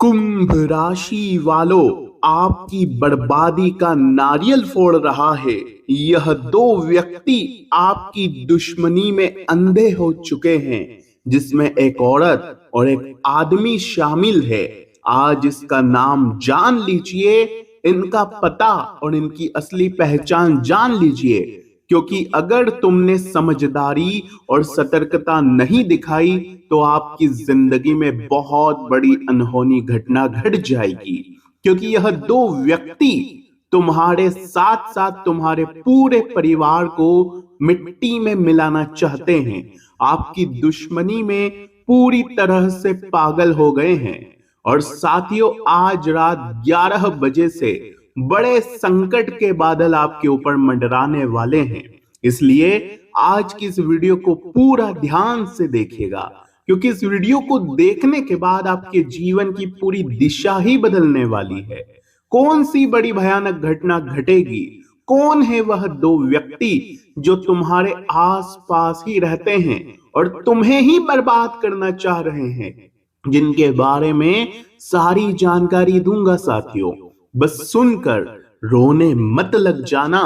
कुंभ राशि वालों, आपकी बर्बादी का नारियल फोड़ रहा है। यह दो व्यक्ति आपकी दुश्मनी में अंधे हो चुके हैं, जिसमें एक औरत और एक आदमी शामिल है। आज इसका नाम जान लीजिए, इनका पता और इनकी असली पहचान जान लीजिए, क्योंकि अगर तुमने समझदारी और सतर्कता नहीं दिखाई तो आपकी जिंदगी में बहुत बड़ी अनहोनी घटना घट जाएगी। क्योंकि यह दो व्यक्ति तुम्हारे साथ साथ तुम्हारे पूरे परिवार को मिट्टी में मिलाना चाहते हैं। आपकी दुश्मनी में पूरी तरह से पागल हो गए हैं। और साथियों, आज रात 11 बजे से बड़े संकट के बादल आपके ऊपर मंडराने वाले हैं। इसलिए आज की इस वीडियो को पूरा ध्यान से देखिएगा, क्योंकि इस वीडियो को देखने के बाद आपके जीवन की पूरी दिशा ही बदलने वाली है। कौन सी बड़ी भयानक घटना घटेगी? कौन है वह दो व्यक्ति जो तुम्हारे आसपास ही रहते हैं और तुम्हें ही बर्बाद करना चाह रहे हैं, जिनके बारे में सारी जानकारी दूंगा साथियों। बस सुनकर रोने मत लग जाना,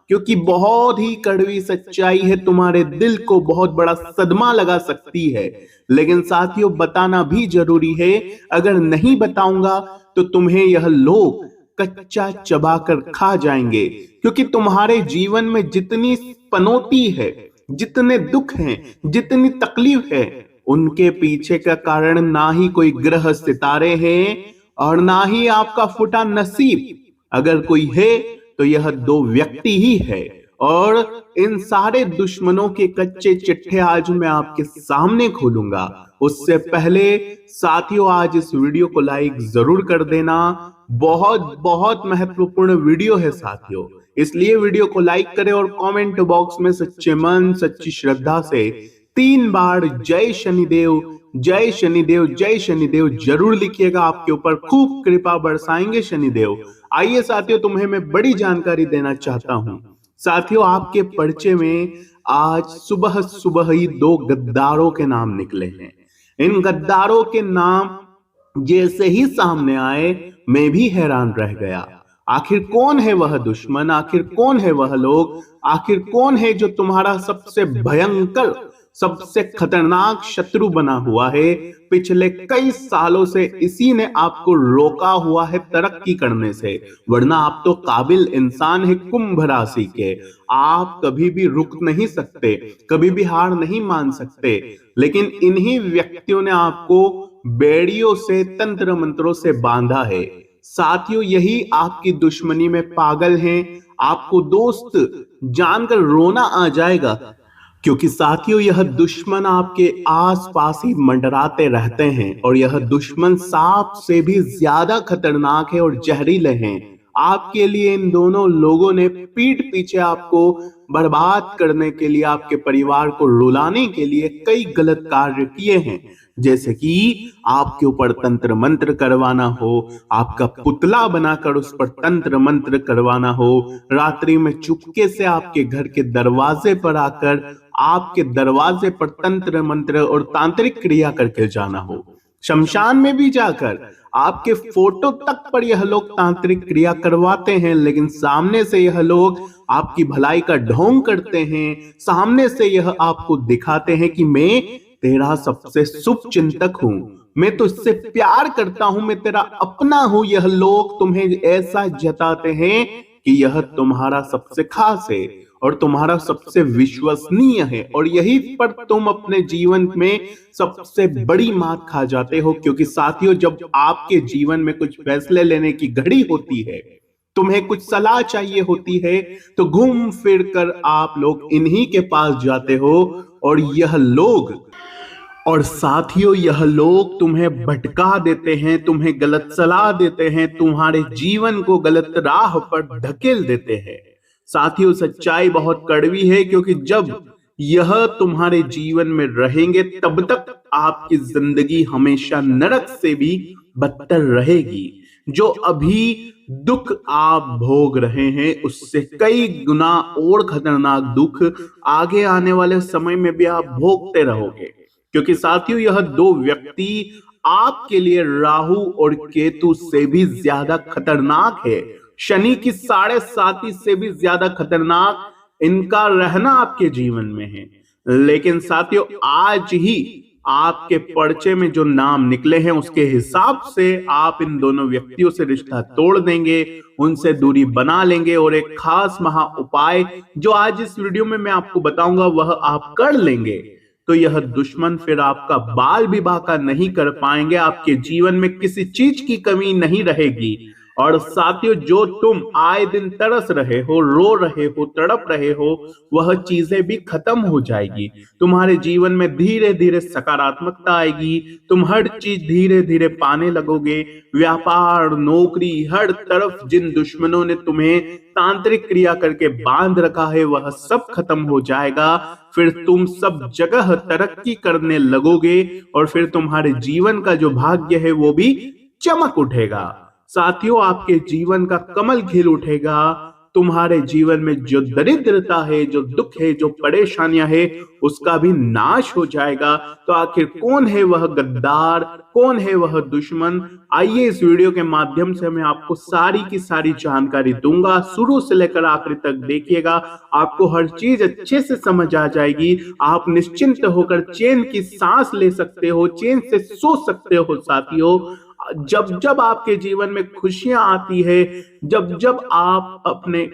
क्योंकि बहुत ही कड़वी सच्चाई है, तुम्हारे दिल को बहुत बड़ा सदमा लगा सकती है। लेकिन साथियों, बताना भी जरूरी है। अगर नहीं बताऊंगा तो तुम्हें यह लोग कच्चा चबाकर खा जाएंगे, क्योंकि तुम्हारे जीवन में जितनी पनौती है, जितने दुख हैं, जितनी तकलीफ है, उनके पीछे का कारण ना ही कोई ग्रह सितारे हैं और ना ही आपका फूटा नसीब। अगर कोई है तो यह दो व्यक्ति ही है। और इन सारे दुश्मनों के कच्चे चिट्ठे आज मैं आपके सामने खोलूंगा। उससे पहले साथियों, आज इस वीडियो को लाइक जरूर कर देना। बहुत बहुत महत्वपूर्ण वीडियो है साथियों, इसलिए वीडियो को लाइक करें और कमेंट बॉक्स में सच्चे मन सच्ची श्रद्धा से 3 बार जय शनिदेव, जय शनिदेव, जय शनिदेव जरूर लिखिएगा। आपके ऊपर खूब कृपा बरसाएंगे शनिदेव। आइए साथियों, तुम्हें मैं बड़ी जानकारी देना चाहता हूं। साथियों, आपके पर्चे में आज सुबह सुबह ही 2 गद्दारों के नाम निकले हैं। इन गद्दारों के नाम जैसे ही सामने आए, मैं भी हैरान रह गया। आखिर कौन है वह दुश्मन? आखिर कौन है वह लोग? आखिर कौन है जो तुम्हारा सबसे भयंकर, सबसे खतरनाक शत्रु बना हुआ है? पिछले कई सालों से इसी ने आपको रोका हुआ है तरक्की करने से, वरना आप तो काबिल इंसान है कुंभ राशि के। आप कभी भी रुक नहीं सकते, कभी भी हार नहीं मान सकते। लेकिन इन्हीं व्यक्तियों ने आपको बेड़ियों से, तंत्र मंत्रों से बांधा है। साथियों, यही आपकी दुश्मनी में पागल हैं। आपको दोस्त जानकर रोना आ जाएगा, क्योंकि साथियों, यह दुश्मन आपके आसपास ही मंडराते रहते हैं और यह दुश्मन सांप से भी ज्यादा खतरनाक है और जहरीले हैं। आपके लिए इन दोनों लोगों ने पीठ पीछे आपको बर्बाद करने के लिए, आपके परिवार को रुलाने के लिए कई गलत कार्य किए हैं। जैसे कि आपके ऊपर तंत्र मंत्र करवाना हो, आपका पुतला बनाकर उस पर तंत्र मंत्र करवाना हो, रात्रि में चुपके से आपके घर के दरवाजे पर आकर आपके दरवाजे पर तंत्र मंत्र और तांत्रिक क्रिया करके जाना हो, शमशान में भी जाकर आपके फोटो तक पर यह लोग तांत्रिक क्रिया करवाते हैं। लेकिन सामने से यह लोग आपकी भलाई का ढोंग करते हैं। सामने से यह आपको दिखाते हैं कि मैं तेरा सबसे शुभ चिंतक हूं, मैं तुझसे प्यार करता हूं, मैं तेरा अपना हूं। यह लोग तुम्हें ऐसा जताते हैं कि यह तुम्हारा सबसे खास है और तुम्हारा सबसे विश्वसनीय है, और यही पर तुम अपने जीवन में सबसे बड़ी मात खा जाते हो। क्योंकि साथियों, जब आपके जीवन में कुछ फैसले लेने की घड़ी होती है, तुम्हें कुछ सलाह चाहिए होती है, तो घूम फिर कर आप लोग इन्हीं के पास जाते हो। और साथियों, यह लोग तुम्हें भटका देते हैं, तुम्हें गलत सलाह देते हैं, तुम्हारे जीवन को गलत राह पर धकेल देते हैं। साथियों, सच्चाई बहुत कड़वी है, क्योंकि जब यह तुम्हारे जीवन में रहेंगे तब तक आपकी जिंदगी हमेशा नरक से भी बदतर रहेगी। जो अभी दुख आप भोग रहे हैं, उससे कई गुना और खतरनाक दुख आगे आने वाले समय में भी आप भोगते रहोगे। क्योंकि साथियों, यह दो व्यक्ति आपके लिए राहु और केतु से भी ज्यादा खतरनाक है। शनि की 7.5 से भी ज्यादा खतरनाक इनका रहना आपके जीवन में है। लेकिन साथियों, आज ही आपके पर्चे में जो नाम निकले हैं उसके हिसाब से आप इन दोनों व्यक्तियों से रिश्ता तोड़ देंगे, उनसे दूरी बना लेंगे और एक खास महा उपाय जो आज इस वीडियो में मैं आपको बताऊंगा वह आप कर लेंगे तो यह दुश्मन फिर आपका बाल विवाह का नहीं कर पाएंगे, आपके जीवन में किसी चीज की कमी नहीं रहेगी। और साथियों, जो तुम आए दिन तरस रहे हो, रो रहे हो, तड़प रहे हो, वह चीजें भी खत्म हो जाएगी। तुम्हारे जीवन में धीरे धीरे सकारात्मकता आएगी, तुम हर चीज धीरे धीरे पाने लगोगे। व्यापार, नौकरी, हर तरफ जिन दुश्मनों ने तुम्हें तांत्रिक क्रिया करके बांध रखा है वह सब खत्म हो जाएगा। फिर तुम सब जगह तरक्की करने लगोगे और फिर तुम्हारे जीवन का जो भाग्य है वो भी चमक उठेगा। साथियों, आपके जीवन का कमल खिल उठेगा। तुम्हारे जीवन में जो दरिद्रता है, जो दुख है, जो परेशानियां है, उसका भी नाश हो जाएगा। तो आखिर कौन है वह गद्दार, कौन है वह दुश्मन? आइए इस वीडियो के माध्यम से मैं आपको सारी की सारी जानकारी दूंगा। शुरू से लेकर आखिर तक देखिएगा, आपको हर चीज अच्छे से समझ आ जाएगी। आप निश्चिंत होकर चैन की सांस ले सकते हो, चैन से सो सकते हो। साथियों, जब जब आपके जीवन में खुशियां आती है, जब जब आप अपने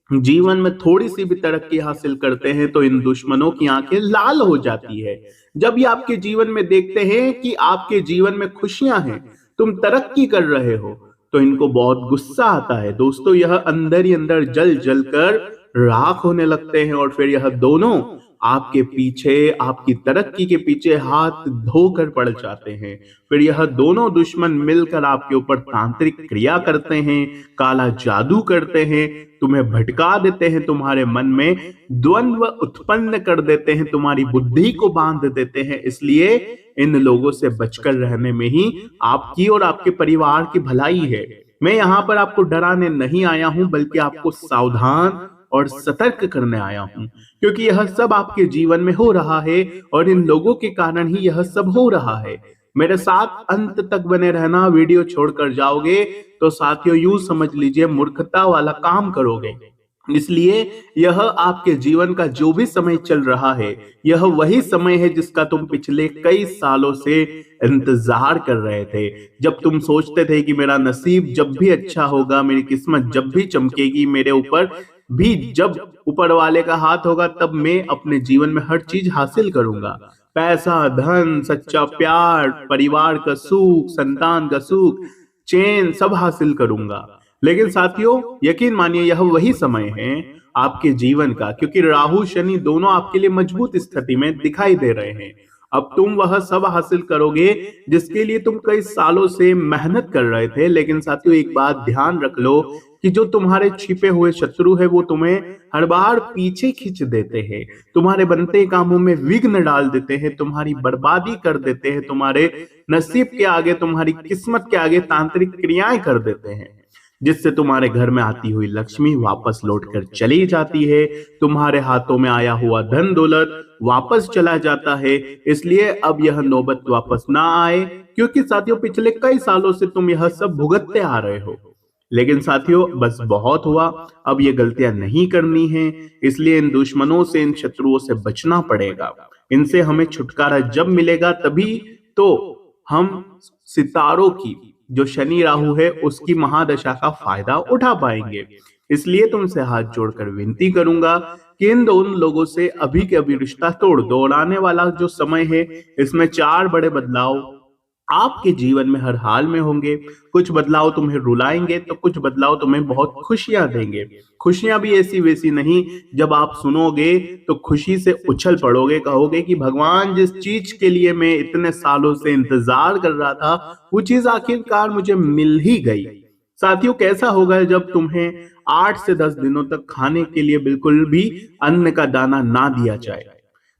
जीवन में थोड़ी सी भी तरक्की हासिल करते हैं तो इन दुश्मनों की आंखें लाल हो जाती है। जब ये आपके जीवन में देखते हैं कि आपके जीवन में खुशियां हैं, तुम तरक्की कर रहे हो, तो इनको बहुत गुस्सा आता है। दोस्तों, यह अंदर ही अंदर जल जल कर राख होने लगते हैं और फिर यह दोनों आपके पीछे, आपकी तरक्की के पीछे हाथ धोकर पड़ जाते हैं। फिर यह दोनों दुश्मन मिलकर आपके ऊपर तांत्रिक क्रिया करते हैं, काला जादू करते हैं, तुम्हें भटका देते हैं, तुम्हारे मन में द्वंद्व उत्पन्न कर देते हैं, तुम्हारी बुद्धि को बांध देते हैं। इसलिए इन लोगों से बचकर रहने में ही आपकी और आपके परिवार की भलाई है। मैं यहाँ पर आपको डराने नहीं आया हूं, बल्कि आपको सावधान और सतर्क करने आया हूं, क्योंकि यह सब आपके जीवन में हो रहा है और इन लोगों के कारण ही यह सब हो रहा है। मेरे साथ अंत तक बने रहना। वीडियो छोड़कर जाओगे तो साथियों यूं समझ लीजिए मूर्खता वाला काम करोगे। इसलिए यह आपके जीवन का जो भी समय चल रहा है, यह वही समय है जिसका तुम पिछले कई सालों से इंतजार कर रहे थे। जब तुम सोचते थे कि मेरा नसीब जब भी अच्छा होगा, मेरी किस्मत जब भी चमकेगी, मेरे ऊपर भी जब ऊपर वाले का हाथ होगा, तब मैं अपने जीवन में हर चीज हासिल करूंगा। पैसा, धन, सच्चा प्यार, परिवार का सुख, संतान का सुख, चैन सब हासिल करूंगा। लेकिन साथियों, यकीन मानिए यह वही समय है आपके जीवन का, क्योंकि राहु शनि दोनों आपके लिए मजबूत स्थिति में दिखाई दे रहे हैं। अब तुम वह सब हासिल करोगे जिसके लिए तुम कई सालों से मेहनत कर रहे थे। लेकिन साथियों, एक बात ध्यान रख लो कि जो तुम्हारे छिपे हुए शत्रु है वो तुम्हें हर बार पीछे खींच देते हैं, तुम्हारे बनते कामों में विघ्न डाल देते हैं, तुम्हारी बर्बादी कर देते हैं, तुम्हारे नसीब के आगे, तुम्हारी किस्मत के आगे तांत्रिक क्रियाएं कर देते हैं, जिससे तुम्हारे घर में आती हुई लक्ष्मी वापस लौटकर चली जाती है, तुम्हारे हाथों में आया हुआ धन दौलत वापस चला जाता है। इसलिए अब यह नौबत वापस ना आए, क्योंकि साथियों पिछले कई सालों से तुम यह सब भुगतते आ रहे हो। लेकिन साथियों, बस बहुत हुआ, अब ये गलतियां नहीं करनी है। इसलिए इन दुश्मनों से, इन शत्रुओं से बचना पड़ेगा। इनसे हमें छुटकारा जब मिलेगा तभी तो हम सितारों की, जो शनि राहु है, उसकी महादशा का फायदा उठा पाएंगे। इसलिए तुमसे हाथ जोड़कर विनती करूंगा कि इन दोनों लोगों से अभी के अभी रिश्ता तोड़ दो। और आने वाला जो समय है, इसमें 4 बड़े बदलाव आपके जीवन में हर हाल में होंगे। कुछ बदलाव तुम्हें रुलाएंगे तो कुछ बदलाव तुम्हें बहुत खुशियां देंगे। खुशियां भी ऐसी वैसी नहीं, जब आप सुनोगे तो खुशी से उछल पड़ोगे, कहोगे कि भगवान, जिस चीज के लिए मैं इतने सालों से इंतजार कर रहा था वो चीज आखिरकार मुझे मिल ही गई। साथियों, कैसा होगा जब तुम्हें 8 से 10 दिनों तक खाने के लिए बिल्कुल भी अन्न का दाना ना दिया जाए,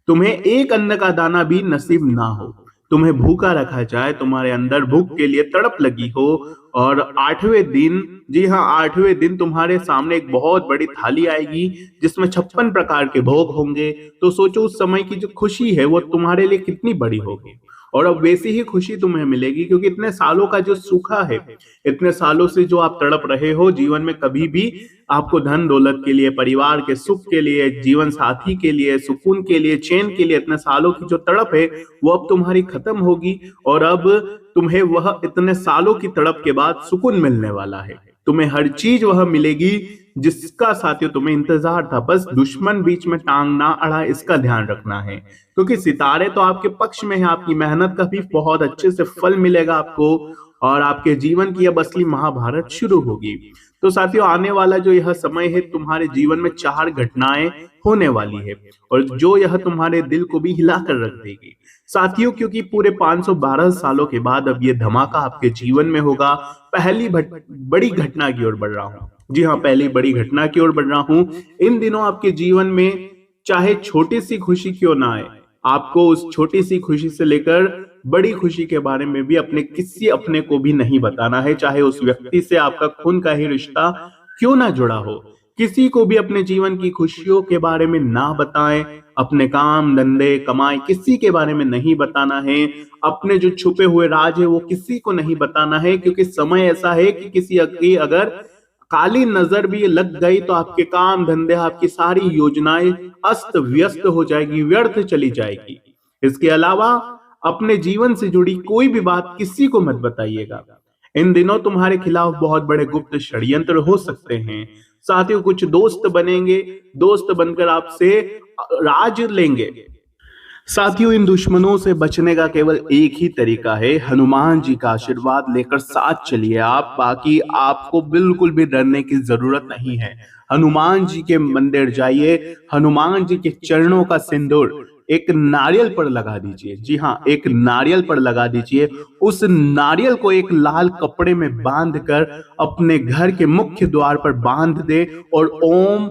तुम्हें एक अन्न का दाना भी नसीब ना हो, तुम्हें भूखा रखा जाए, तुम्हारे अंदर भूख के लिए तड़प लगी हो, और 8वें दिन, जी हाँ 8वें दिन तुम्हारे सामने एक बहुत बड़ी थाली आएगी जिसमें 56 प्रकार के भोग होंगे। तो सोचो उस समय की जो खुशी है वो तुम्हारे लिए कितनी बड़ी होगी। और अब वैसी ही खुशी तुम्हें मिलेगी, क्योंकि इतने सालों का जो सूखा है, इतने सालों से जो आप तड़प रहे हो जीवन में, कभी भी आपको धन दौलत के लिए, परिवार के सुख के लिए, जीवन साथी के लिए, सुकून के लिए, चैन के लिए, इतने सालों की जो तड़प है वो अब तुम्हारी खत्म होगी। और अब तुम्हें वह इतने सालों की तड़प के बाद सुकून मिलने वाला है। तुम्हें हर चीज वह मिलेगी जिसका साथियों तुम्हें इंतजार था। बस दुश्मन बीच में टांग ना अड़ा, इसका ध्यान रखना है, क्योंकि सितारे तो आपके पक्ष में है। आपकी मेहनत का भी बहुत अच्छे से फल मिलेगा आपको, और आपके जीवन की अब असली महाभारत शुरू होगी। तो साथियों, आने वाला जो यह समय है, तुम्हारे जीवन में 4 घटनाएं होने वाली है, और जो यह तुम्हारे दिल को भी हिलाकर रख देगी साथियों, क्योंकि पूरे 512 सालों के बाद अब ये धमाका आपके जीवन में होगा। पहली बड़ी घटना की ओर बढ़ रहा हूं। जी हाँ, पहली बड़ी घटना की ओर बढ़ रहा हूं। इन दिनों आपके जीवन में चाहे छोटी सी खुशी क्यों ना आए, आपको उस छोटी सी खुशी से लेकर बड़ी खुशी के बारे में भी किसी अपने को भी नहीं बताना है, चाहे उस व्यक्ति से आपका खून का ही रिश्ता क्यों ना जुड़ा हो। किसी को भी अपने जीवन की खुशियों के बारे में ना बताएं, अपने काम धंधे कमाई किसी के बारे में नहीं बताना है, अपने जो छुपे हुए राज है वो किसी को नहीं बताना है, क्योंकि समय ऐसा है कि किसी की अगर काली नजर भी लग गई तो आपके काम धंधे, आपकी सारी योजनाएं अस्त व्यस्त हो जाएगी, व्यर्थ चली जाएगी। इसके अलावा अपने जीवन से जुड़ी कोई भी बात किसी को मत बताइएगा। इन दिनों तुम्हारे खिलाफ बहुत बड़े गुप्त षड्यंत्र हो सकते हैं साथियों। कुछ दोस्त बनेंगे, दोस्त बनकर आपसे राज लेंगे। साथियों, इन दुश्मनों से बचने का केवल एक ही तरीका है, हनुमान जी का आशीर्वाद लेकर साथ चलिए आप। बाकी आपको बिल्कुल भी डरने की जरूरत नहीं है। हनुमान जी के मंदिर जाइए, हनुमान जी के चरणों का सिंदूर एक नारियल पर लगा दीजिए। जी हाँ, एक नारियल पर लगा दीजिए। उस नारियल को एक लाल कपड़े में बांधकर अपने घर के मुख्य द्वार पर बांध दे, और ओम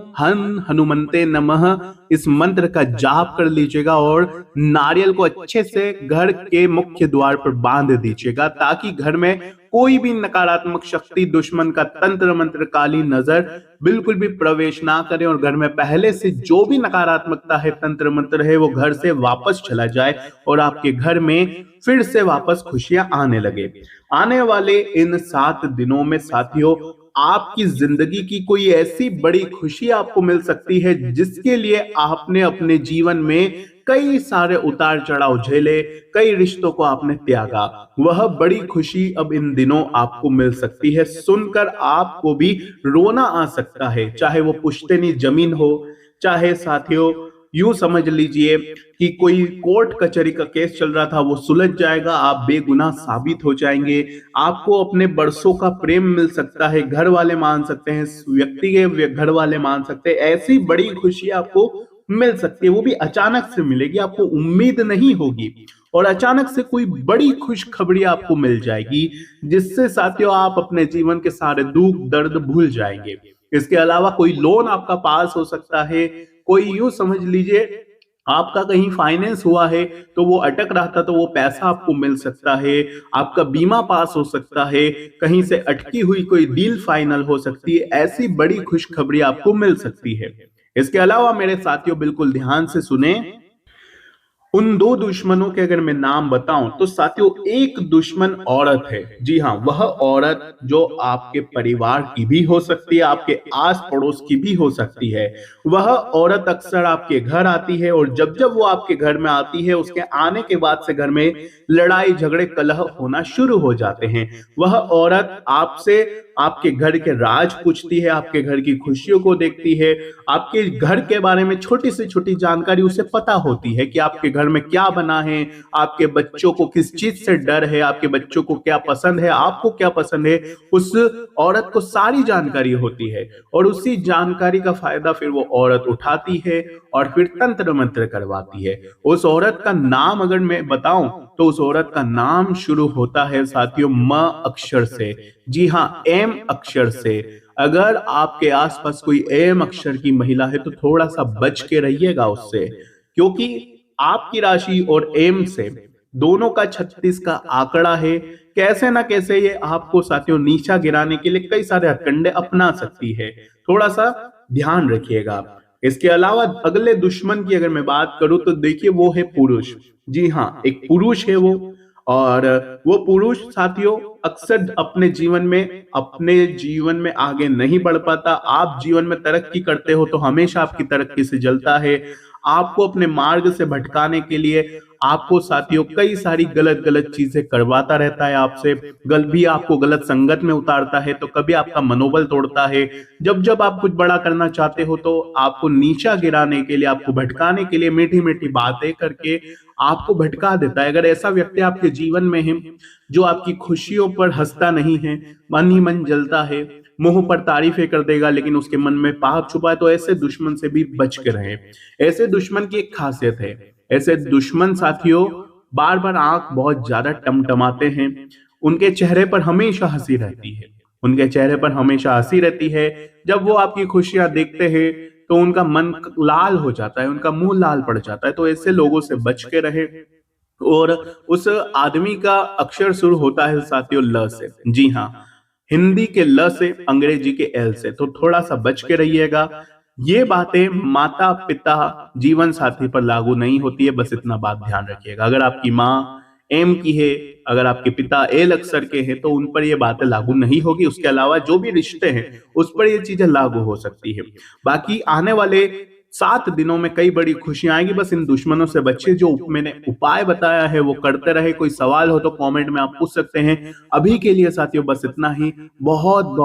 हनुमंते नमः इस मंत्र का जाप कर लीजिएगा, और नारियल को अच्छे से घर के मुख्य द्वार पर बांध दीजिएगा, ताकि घर में कोई भी नकारात्मक शक्ति, दुश्मन का तंत्र मंत्र, काली नजर बिल्कुल भी प्रवेश ना करे, और घर में पहले से जो भी नकारात्मकता है, तंत्र मंत्र है, वो घर से वापस चला जाए, और आपके घर में फिर से वापस खुशियां आने लगे। आने वाले इन 7 दिनों में साथियों, आपकी जिंदगी की कोई ऐसी बड़ी खुशी आपको मिल सकती है जिसके लिए आपने अपने जीवन में कई सारे उतार चढ़ाव झेले, कई रिश्तों को आपने त्यागा। वह बड़ी खुशी अब इन दिनों आपको मिल सकती है। सुनकर आपको भी रोना आ सकता है, चाहे वो पुश्तैनी जमीन हो, चाहे साथियों यूं समझ लीजिए कि कोई कोर्ट कचहरी का केस चल रहा था, वो सुलझ जाएगा, आप बेगुनाह साबित हो जाएंगे। आपको अपने बरसों का प्रेम मिल सकता है, घर वाले मान सकते हैं, व्यक्ति के घर वाले मान सकते हैं। ऐसी बड़ी खुशी आपको मिल सकती है, वो भी अचानक से मिलेगी, आपको उम्मीद नहीं होगी, और अचानक से कोई बड़ी खुशखबरी आपको मिल जाएगी, जिससे साथियों आप अपने जीवन के सारे दुख दर्द भूल जाएंगे। इसके अलावा कोई लोन आपका पास हो सकता है, कोई यूं समझ लीजिए आपका कहीं फाइनेंस हुआ है तो वो अटक रहा था, तो वो पैसा आपको मिल सकता है। आपका बीमा पास हो सकता है, कहीं से अटकी हुई कोई डील फाइनल हो सकती है। ऐसी बड़ी खुशखबरी आपको मिल सकती है। इसके अलावा मेरे साथियों बिल्कुल ध्यान से सुने, उन 2 दुश्मनों के अगर मैं नाम बताऊं तो साथियों, एक दुश्मन औरत है। जी हाँ, वह औरत जो आपके परिवार की भी हो सकती है, आपके आस पड़ोस की भी हो सकती है। वह औरत अक्सर आपके घर आती है, और जब जब वो आपके घर में आती है, उसके आने के बाद से घर में लड़ाई झगड़े कलह होना शुरू हो जाते हैं। वह औरत आपसे आपके घर के राज पूछती है, आपके घर की खुशियों को देखती है, आपके घर के बारे में छोटी से छोटी जानकारी उसे पता होती है कि आपके घर में क्या बना है, आपके बच्चों को किस चीज से डर है, आपके बच्चों को क्या पसंद है, आपको क्या पसंद है। उस औरत को सारी जानकारी होती है, और उसी जानकारी का फायदा फिर वो औरत उठाती है और फिर तंत्र मंत्र करवाती है। उस औरत का नाम अगर मैं बताऊं तो उस औरत का नाम शुरू होता है साथियों म अक्षर से। जी हाँ, एम अक्षर से। अगर आपके आसपास कोई एम अक्षर की महिला है तो थोड़ा सा बच के रहिएगा उससे, क्योंकि आपकी राशि और एम से दोनों का 36 का आंकड़ा है। कैसे ना कैसे ये आपको साथियों नीचा गिराने के लिए कई सारे हथकंडे अपना सकती है। थोड़ा सा ध्यान रखिएगा। इसके अलावा अगले दुश्मन की अगर मैं बात करूं तो देखिए वो है पुरुष। जी हाँ, एक पुरुष है वो। और वो पुरुष साथियों अक्सर अपने जीवन में आगे नहीं बढ़ पाता। आप जीवन में तरक्की करते हो तो हमेशा आपकी तरक्की से जलता है। आपको अपने मार्ग से भटकाने के लिए आपको साथियों कई सारी गलत गलत चीजें करवाता रहता है आपसे। भी आपको गलत संगत में उतारता है तो कभी आपका मनोबल तोड़ता है। जब जब आप कुछ बड़ा करना चाहते हो तो आपको नीचा गिराने के लिए, आपको भटकाने के लिए मीठी मीठी बातें करके आपको भटका देता है। अगर ऐसा व्यक्ति आपके जीवन में है जो आपकी खुशियों पर हंसता नहीं है, मन ही मन जलता है, मुंह पर तारीफें कर देगा लेकिन उसके मन में पाप छुपा है, तो ऐसे दुश्मन से भी बच के रहें। ऐसे दुश्मन की एक खासियत है, ऐसे दुश्मन साथियों बार बार आंख बहुत ज्यादा टमटमाते हैं। उनके चेहरे पर हमेशा हंसी रहती है, उनके चेहरे पर हमेशा हंसी रहती है। जब वो आपकी खुशियां देखते हैं तो उनका मन लाल हो जाता है, उनका मुंह लाल पड़ जाता है। तो ऐसे लोगों से बच के रहे। और उस आदमी का अक्षर शुरू होता है साथियों ल से। जी हाँ, हिंदी के ल से, अंग्रेजी के एल से। तो थोड़ा सा बच के रहिएगा। ये बातें माता पिता जीवन साथी पर लागू नहीं होती है, बस इतना बात ध्यान रखिएगा। अगर आपकी माँ एम की है, अगर आपके पिता एल अक्षर के हैं तो उन पर ये बातें लागू नहीं होगी। उसके अलावा जो भी रिश्ते हैं उस पर ये चीजें लागू हो सकती है। बाकी आने वाले 7 दिनों में कई बड़ी खुशियां आएंगी। बस इन दुश्मनों से बचिए। जो मैंने उपाय बताया है वो करते रहे। कोई सवाल हो तो कमेंट में आप पूछ सकते हैं। अभी के लिए साथियों बस इतना ही। बहुत बहुत